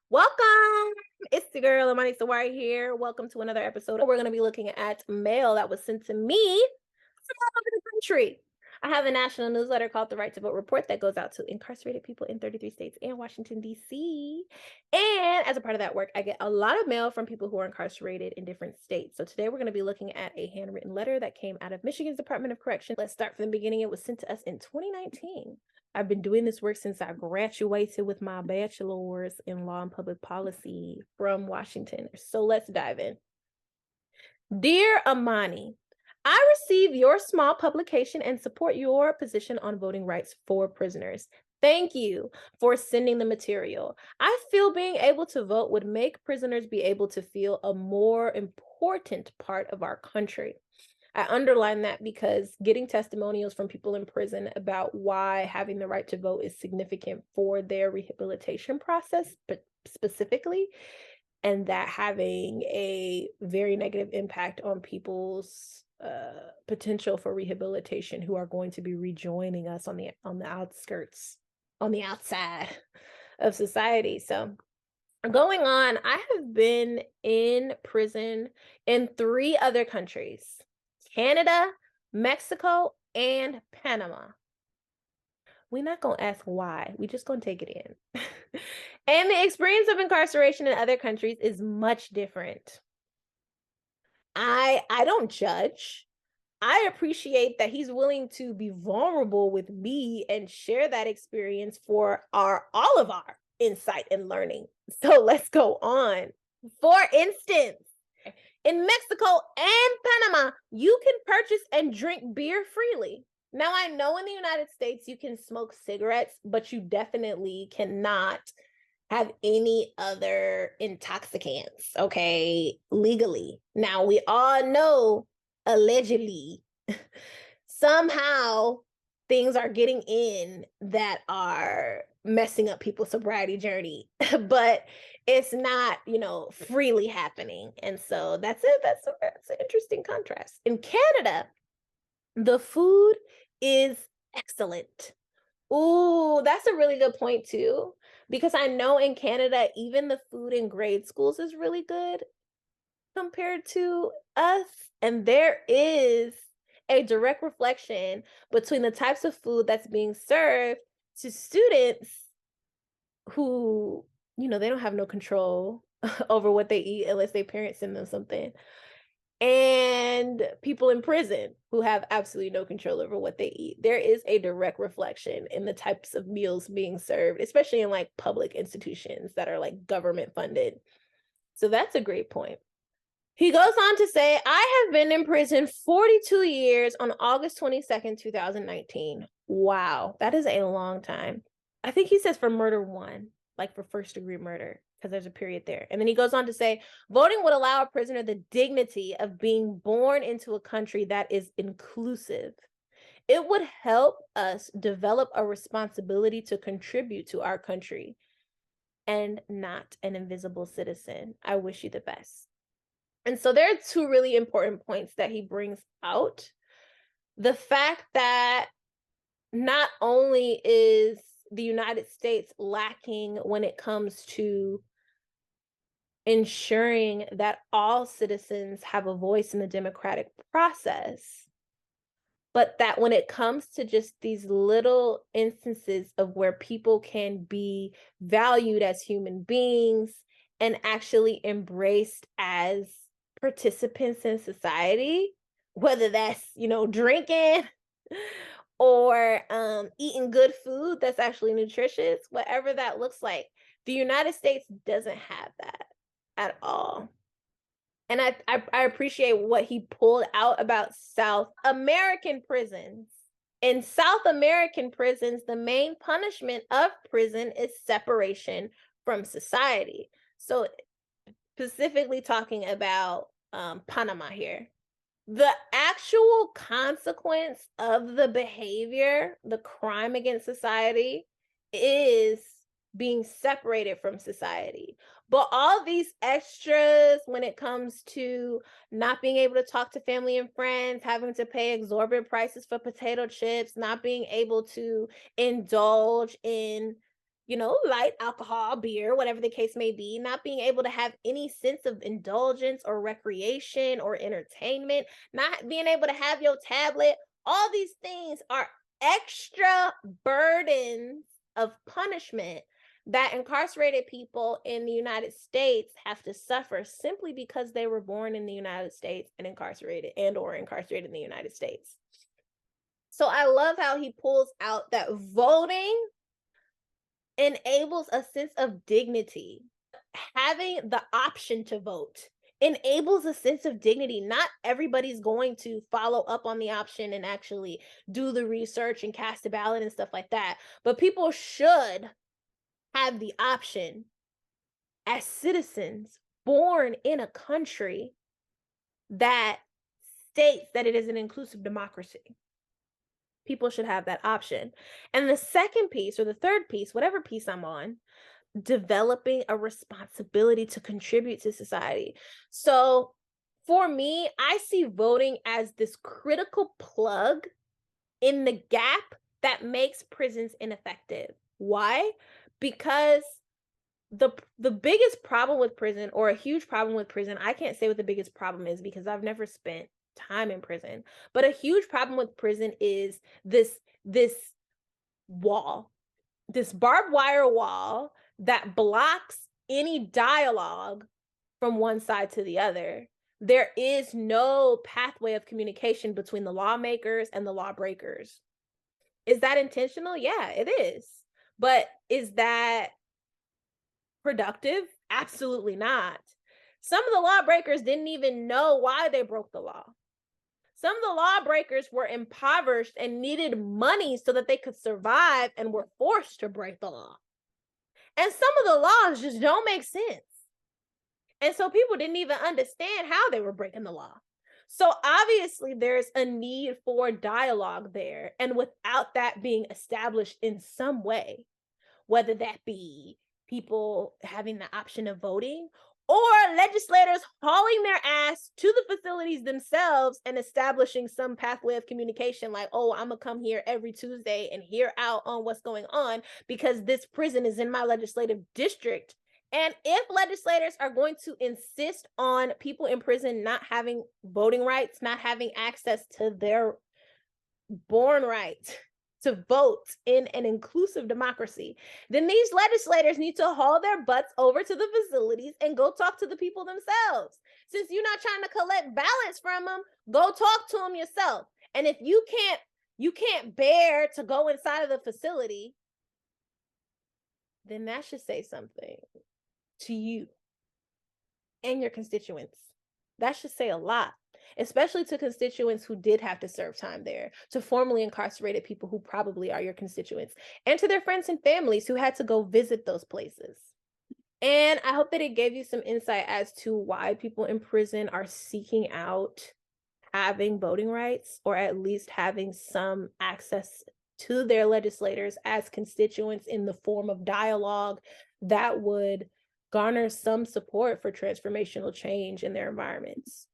Welcome. It's the girl, Amani Sawari here. Welcome to another episode. We're going to be looking at mail that was sent to me from all over the country. I have a national newsletter called the Right to Vote Report that goes out to incarcerated people in 33 states and Washington, D.C. And as a part of that work, I get a lot of mail from people who are incarcerated in different states. So today we're going to be looking at a handwritten letter that came out of Michigan's Department of Correction. Let's start from the beginning. It was sent to us in 2019. I've been doing this work since I graduated with my bachelor's in law and public policy from Washington. So let's dive in. Dear Amani, I receive your small publication and support your position on voting rights for prisoners. Thank you for sending the material. I feel being able to vote would make prisoners be able to feel a more important part of our country. I underline that because getting testimonials from people in prison about why having the right to vote is significant for their rehabilitation process, but specifically, and that having a very negative impact on people's potential for rehabilitation who are going to be rejoining us on the outskirts, on the outside of society. So going on, I have been in prison in 3 other countries: Canada, Mexico, and Panama. We're not going to ask why. We're just going to take it in. And the experience of incarceration in other countries is much different. I don't judge. I appreciate that he's willing to be vulnerable with me and share that experience for all of our insight and learning. So let's go on. For instance, in Mexico and Panama, you can purchase and drink beer freely. Now, I know in the United States you can smoke cigarettes, but you definitely cannot have any other intoxicants, okay, legally. Now, we all know, allegedly, somehow things are getting in that are messing up people's sobriety journey, but it's not, freely happening. And so that's it. That's an interesting contrast. In Canada, the food is excellent. Ooh, that's a really good point too, because I know in Canada, even the food in grade schools is really good compared to us. And there is a direct reflection between the types of food that's being served to students who, they don't have no control over what they eat unless their parents send them something, and people in prison who have absolutely no control over what they eat. There is a direct reflection in the types of meals being served, especially in like public institutions that are like government funded. So that's a great point. He goes on to say, I have been in prison 42 years on August 22nd, 2019. Wow, that is a long time. I think he says for murder 1, like for first degree murder, because there's a period there. And then he goes on to say, voting would allow a prisoner the dignity of being born into a country that is inclusive. It would help us develop a responsibility to contribute to our country and not an invisible citizen. I wish you the best. And so there are 2 really important points that he brings out. The fact that not only is the United States lacking when it comes to ensuring that all citizens have a voice in the democratic process, but that when it comes to just these little instances of where people can be valued as human beings and actually embraced as participants in society, whether that's, drinking or eating good food that's actually nutritious, whatever that looks like, the United States doesn't have that at all. And I appreciate what he pulled out about South American prisons. In South American prisons, the main punishment of prison is separation from society. So specifically talking about Panama here. The actual consequence of the behavior, the crime against society, is being separated from society. But all these extras when it comes to not being able to talk to family and friends, having to pay exorbitant prices for potato chips, not being able to indulge in light alcohol, beer, whatever the case may be, not being able to have any sense of indulgence or recreation or entertainment, not being able to have your tablet. All these things are extra burdens of punishment that incarcerated people in the United States have to suffer simply because they were born in the United States and incarcerated in the United States. So I love how he pulls out that voting enables a sense of dignity. Having the option to vote enables a sense of dignity. Not everybody's going to follow up on the option and actually do the research and cast a ballot and stuff like that. But people should have the option as citizens born in a country that states that it is an inclusive democracy. People should have that option. And the second piece, or the third piece, whatever piece I'm on, developing a responsibility to contribute to society. So for me, I see voting as this critical plug in the gap that makes prisons ineffective. Why? Because the biggest problem with prison, or a huge problem with prison, I can't say what the biggest problem is because I've never spent time in prison, but a huge problem with prison is this wall, this barbed wire wall that blocks any dialogue from one side to the other. There is no pathway of communication between the lawmakers and the lawbreakers. Is that intentional? Yeah, it is. But is that productive? Absolutely not. Some of the lawbreakers didn't even know why they broke the law. Some of the lawbreakers were impoverished and needed money so that they could survive and were forced to break the law. And some of the laws just don't make sense. And so people didn't even understand how they were breaking the law. So obviously there's a need for dialogue there. And without that being established in some way, whether that be people having the option of voting or legislators hauling their ass to the facilities themselves and establishing some pathway of communication, like, oh, I'm gonna come here every Tuesday and hear out on what's going on because this prison is in my legislative district. And if legislators are going to insist on people in prison not having voting rights, not having access to their born right to vote in an inclusive democracy, then these legislators need to haul their butts over to the facilities and go talk to the people themselves. Since you're not trying to collect ballots from them, go talk to them yourself. And if you can't bear to go inside of the facility, then that should say something to you and your constituents. That should say a lot, especially to constituents who did have to serve time there, to formerly incarcerated people who probably are your constituents, and to their friends and families who had to go visit those places. And I hope that it gave you some insight as to why people in prison are seeking out having voting rights, or at least having some access to their legislators as constituents in the form of dialogue that would garner some support for transformational change in their environments.